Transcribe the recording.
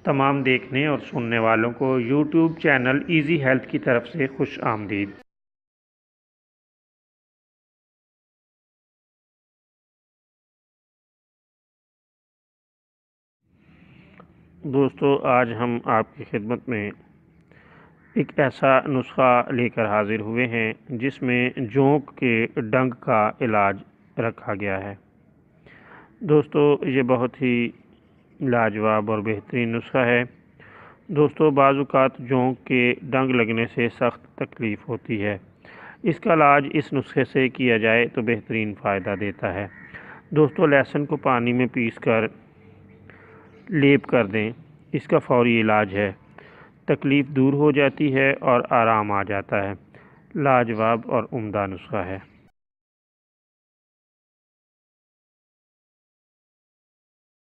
तमाम देखने और सुनने वालों को यूट्यूब चैनल इजी हेल्थ की तरफ से खुश आमदीद। दोस्तों, आज हम आपकी खिदमत में एक ऐसा नुस्खा लेकर हाजिर हुए हैं जिसमें जोंक के डंक का इलाज रखा गया है। दोस्तों, ये बहुत ही लाजवाब और बेहतरीन नुस्खा है। दोस्तों, बाज़-औक़ात जोंक के डंक लगने से सख्त तकलीफ़ होती है। इसका इलाज इस नुस्खे से किया जाए तो बेहतरीन फ़ायदा देता है। दोस्तों, लहसुन को पानी में पीसकर लेप कर दें, इसका फ़ौरी इलाज है। तकलीफ़ दूर हो जाती है और आराम आ जाता है। लाजवाब और उम्दा नुस्खा है।